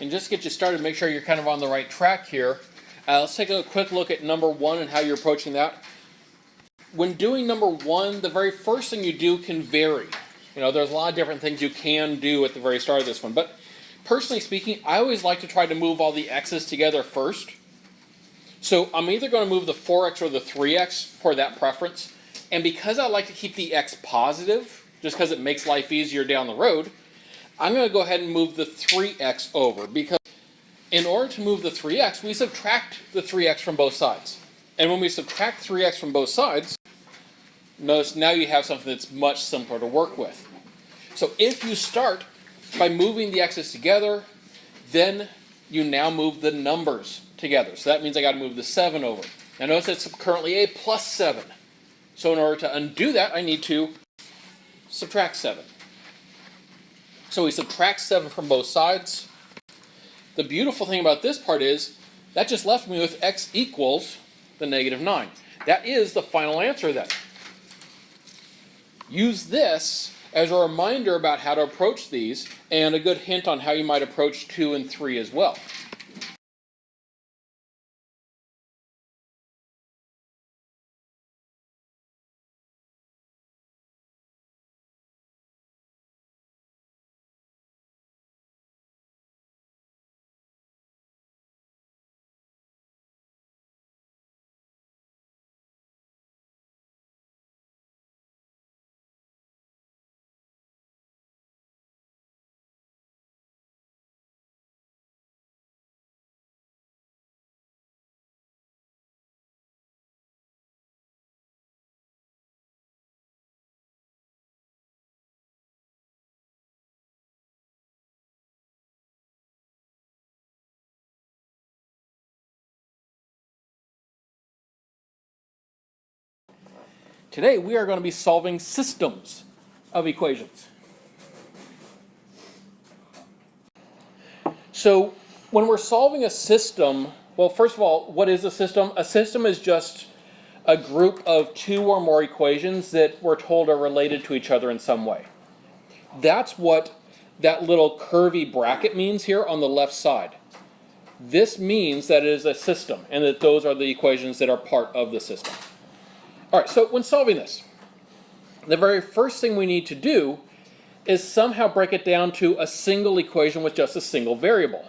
And just to get you started, make sure you're kind of on the right track here. Let's take a quick look at number 1 and how you're approaching that. When doing number 1, the very first thing you do can vary. You know, there's a lot of different things you can do at the very start of this one. But personally speaking, I always like to try to move all the x's together first. So I'm either going to move the 4x or the 3x for that preference. And because I like to keep the x positive, just because it makes life easier down the road, I'm going to go ahead and move the 3x over. Because in order to move the 3x, we subtract the 3x from both sides. And when we subtract 3x from both sides, notice now you have something that's much simpler to work with. So if you start by moving the x's together, then you now move the numbers together. So that means I got to move the 7 over. Now notice it's currently a plus 7. So in order to undo that, I need to subtract 7. So we subtract 7 from both sides. The beautiful thing about this part is that just left me with x equals the negative 9. That is the final answer then. Use this as a reminder about how to approach these and a good hint on how you might approach 2 and 3 as well. Today we are going to be solving systems of equations. So when we're solving a system, well, first of all, what is a system? A system is just a group of 2 or more equations that we're told are related to each other in some way. That's what that little curvy bracket means here on the left side. This means that it is a system and that those are the equations that are part of the system. All right, so when solving this, the very first thing we need to do is somehow break it down to a single equation with just a single variable.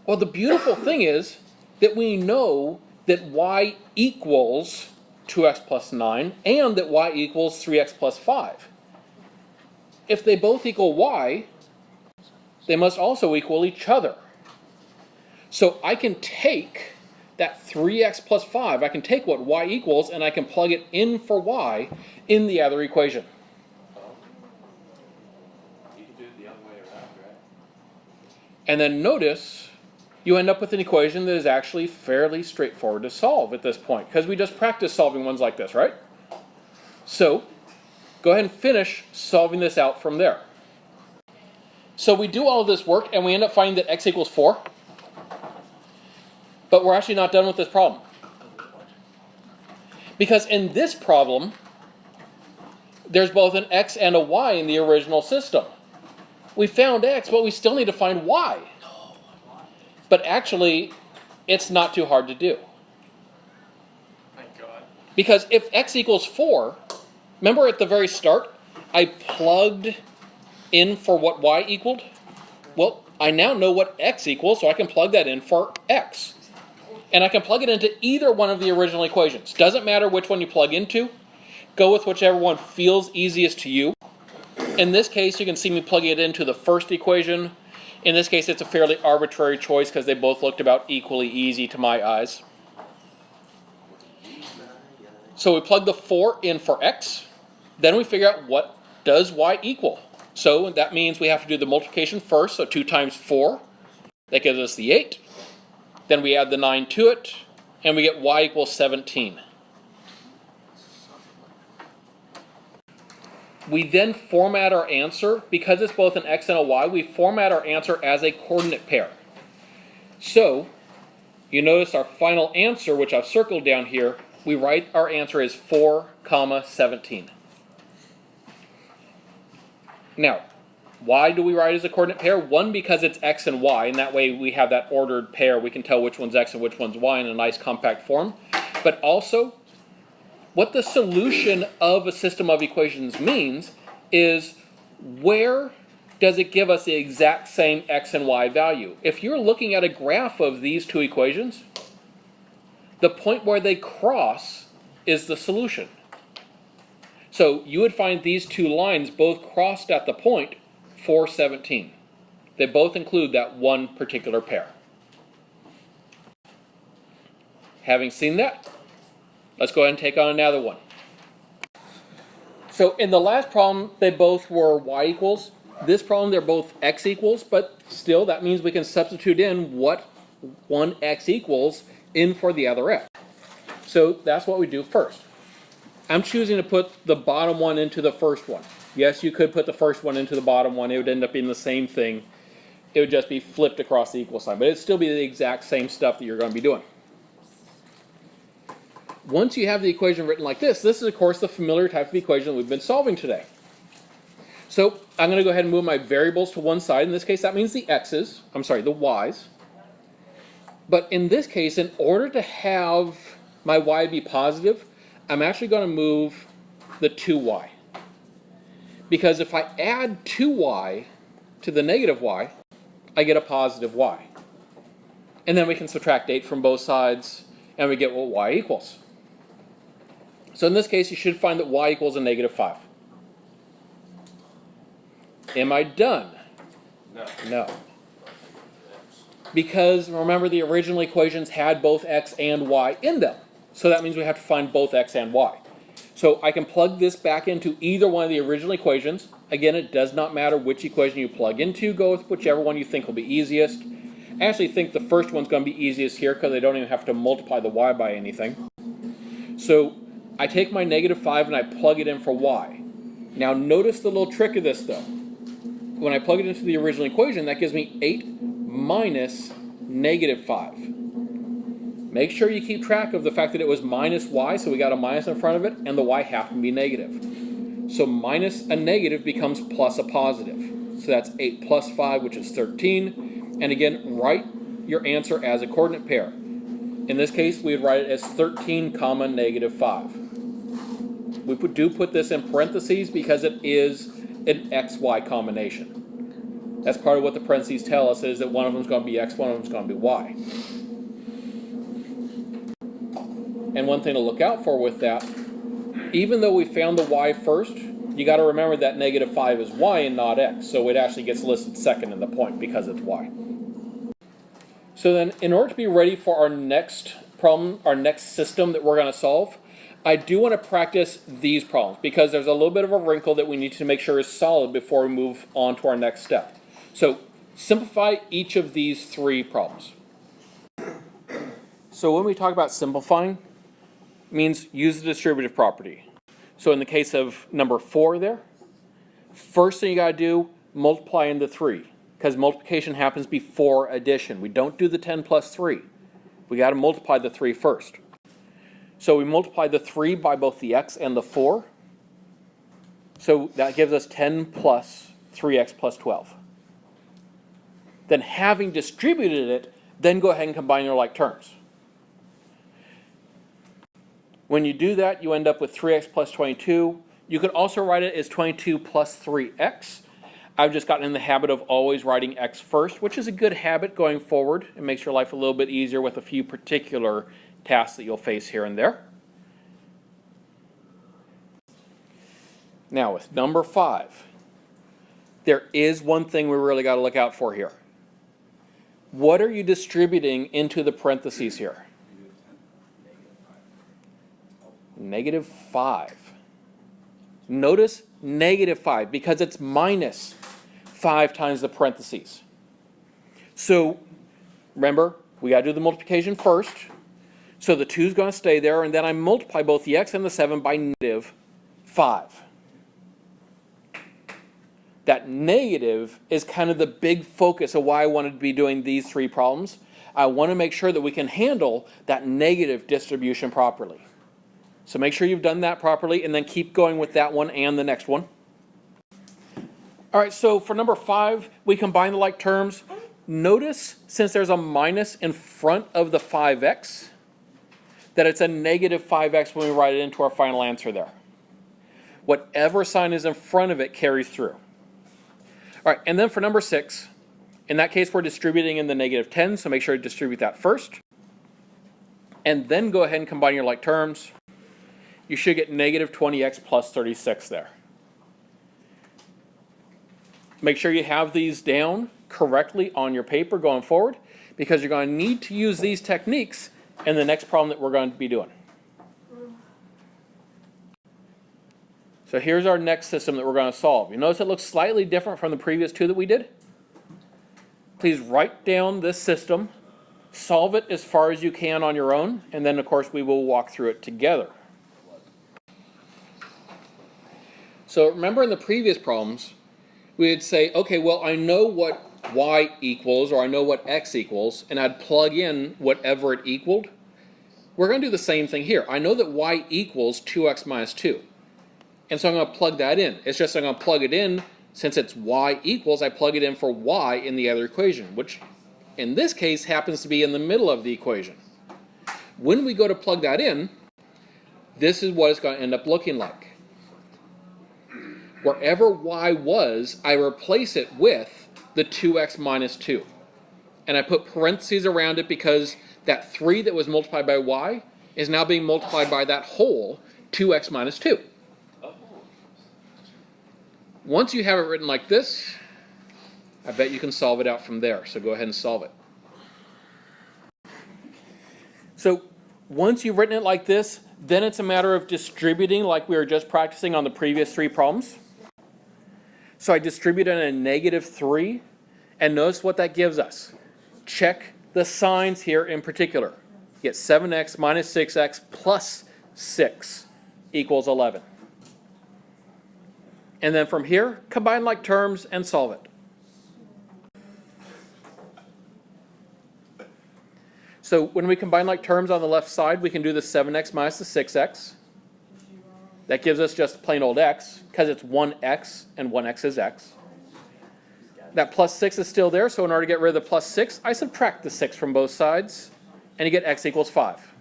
Well, the beautiful thing is that we know that y equals 2x plus 9 and that y equals 3x plus 5. If they both equal y, they must also equal each other. So I can take that 3x plus 5, I can take what y equals and I can plug it in for y in the other equation. You can do it the other way around, right? And then notice you end up with an equation that is actually fairly straightforward to solve at this point, because we just practiced solving ones like this, right? So go ahead and finish solving this out from there. So we do all of this work and we end up finding that x equals 4. But we're actually not done with this problem. Because in this problem, there's both an x and a y in the original system. We found x, but we still need to find y. But actually, it's not too hard to do. Thank God. Because if x equals 4, remember at the very start, I plugged in for what y equaled? Well, I now know what x equals, so I can plug that in for x. And I can plug it into either one of the original equations. Doesn't matter which one you plug into. Go with whichever one feels easiest to you. In this case, you can see me plugging it into the first equation. In this case, it's a fairly arbitrary choice because they both looked about equally easy to my eyes. So we plug the 4 in for x. Then we figure out what does y equal. So that means we have to do the multiplication first. So 2 times 4. That gives us the 8. Then we add the 9 to it, and we get y equals 17. We then format our answer. Because it's both an x and a y, we format our answer as a coordinate pair. So, you notice our final answer, which I've circled down here, we write our answer as 4, 17. Now, Why do we write as a coordinate pair? One, because it's x and y, and that way we have that ordered pair. We can tell which one's x and which one's y in a nice compact form. But also, what the solution of a system of equations means is where does it give us the exact same x and y value? If you're looking at a graph of these two equations, the point where they cross is the solution. So you would find these two lines both crossed at the point 417. They both include that one particular pair. Having seen that, let's go ahead and take on another one. So in the last problem, they both were y equals. This problem, they're both x equals, but still that means we can substitute in what one x equals in for the other x. So that's what we do first. I'm choosing to put the bottom one into the first one. Yes, you could put the first one into the bottom one. It would end up being the same thing. It would just be flipped across the equal sign, but it'd still be the exact same stuff that you're going to be doing. Once you have the equation written like this is of course the familiar type of equation that we've been solving today. So I'm going to go ahead and move my variables to one side. In this case, that means the y's. But in this case, in order to have my y be positive, I'm actually going to move the 2y. Because if I add 2y to the negative y, I get a positive y. And then we can subtract 8 from both sides, and we get what y equals. So in this case, you should find that y equals a negative 5. Am I done? No. No. Because remember, the original equations had both x and y in them. So that means we have to find both x and y. So I can plug this back into either one of the original equations. Again, it does not matter which equation you plug into. Go with whichever one you think will be easiest. I actually think the first one's going to be easiest here because I don't even have to multiply the y by anything. So I take my negative 5 and I plug it in for y. Now notice the little trick of this though. When I plug it into the original equation, that gives me 8 minus negative 5. Make sure you keep track of the fact that it was minus y, so we got a minus in front of it, and the y happened to be negative. So minus a negative becomes plus a positive. So that's 8 plus 5, which is 13. And again, write your answer as a coordinate pair. In this case, we would write it as 13 comma negative 5. We do put this in parentheses because it is an xy combination. That's part of what the parentheses tell us, is that one of them is going to be x, one of them is going to be y. And one thing to look out for with that, even though we found the y first, you got to remember that negative 5 is y and not x, so it actually gets listed second in the point because it's y. So then, in order to be ready for our next problem, our next system that we're going to solve, I do want to practice these problems because there's a little bit of a wrinkle that we need to make sure is solid before we move on to our next step. So simplify each of these three problems. So when we talk about simplifying, it means use the distributive property. So in the case of number 4 there, first thing you got to do, multiply into 3. Because multiplication happens before addition. We don't do the 10 plus 3. We got to multiply the 3 first. So we multiply the 3 by both the x and the 4. So that gives us 10 plus 3x plus 12. Then having distributed it, then go ahead and combine your like terms. When you do that, you end up with 3x plus 22. You could also write it as 22 plus 3x. I've just gotten in the habit of always writing x first, which is a good habit going forward. It makes your life a little bit easier with a few particular tasks that you'll face here and there. Now with number 5, there is one thing we really got to look out for here. What are you distributing into the parentheses here? Negative 5. Notice negative 5 because it's minus 5 times the parentheses. So remember, we got to do the multiplication first. So the 2 is going to stay there, and then I multiply both the x and the 7 by negative 5. That negative is kind of the big focus of why I wanted to be doing these 3 problems. I want to make sure that we can handle that negative distribution properly. So make sure you've done that properly, and then keep going with that one and the next one. All right, so for number 5, we combine the like terms. Notice, since there's a minus in front of the 5x, that it's a negative 5x when we write it into our final answer there. Whatever sign is in front of it carries through. All right, and then for number 6, in that case, we're distributing in the negative 10, so make sure to distribute that first. And then go ahead and combine your like terms. You should get negative 20x plus 36 there. Make sure you have these down correctly on your paper going forward, because you're going to need to use these techniques in the next problem that we're going to be doing. So here's our next system that we're going to solve. You notice it looks slightly different from the previous 2 that we did? Please write down this system, solve it as far as you can on your own, and then of course we will walk through it together. So remember in the previous problems, we would say, okay, well, I know what y equals, or I know what x equals, and I'd plug in whatever it equaled. We're going to do the same thing here. I know that y equals 2x minus 2. And so I'm going to plug that in. It's just I'm going to plug it in, since it's y equals, I plug it in for y in the other equation, which in this case happens to be in the middle of the equation. When we go to plug that in, this is what it's going to end up looking like. Wherever y was, I replace it with the 2x minus 2. And I put parentheses around it because that 3 that was multiplied by y is now being multiplied by that whole 2x minus 2. Once you have it written like this, I bet you can solve it out from there. So go ahead and solve it. So once you've written it like this, then it's a matter of distributing like we were just practicing on the previous 3 problems. So I distribute in a negative 3, and notice what that gives us. Check the signs here in particular. You get 7x minus 6x plus 6 equals 11. And then from here, combine like terms and solve it. So when we combine like terms on the left side, we can do the 7x minus the 6x. That gives us just plain old x, because it's 1x, and 1x is x. That plus 6 is still there, so in order to get rid of the plus 6, I subtract the 6 from both sides, and you get x equals 5.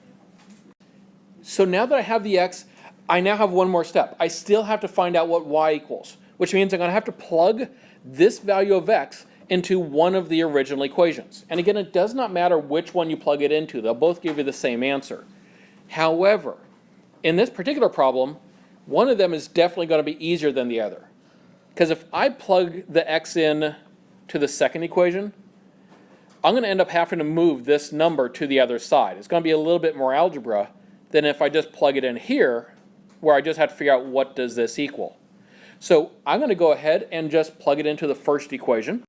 So now that I have the x, I now have one more step. I still have to find out what y equals, which means I'm going to have to plug this value of x into one of the original equations. And again, it does not matter which one you plug it into. They'll both give you the same answer. However, in this particular problem, one of them is definitely going to be easier than the other. Because if I plug the x in to the second equation, I'm going to end up having to move this number to the other side. It's going to be a little bit more algebra than if I just plug it in here, where I just have to figure out what does this equal. So I'm going to go ahead and just plug it into the first equation.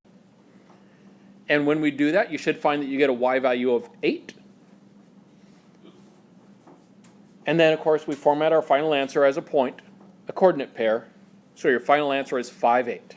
And when we do that, you should find that you get a y value of 8. And then, of course, we format our final answer as a point, a coordinate pair. So your final answer is 5, 8.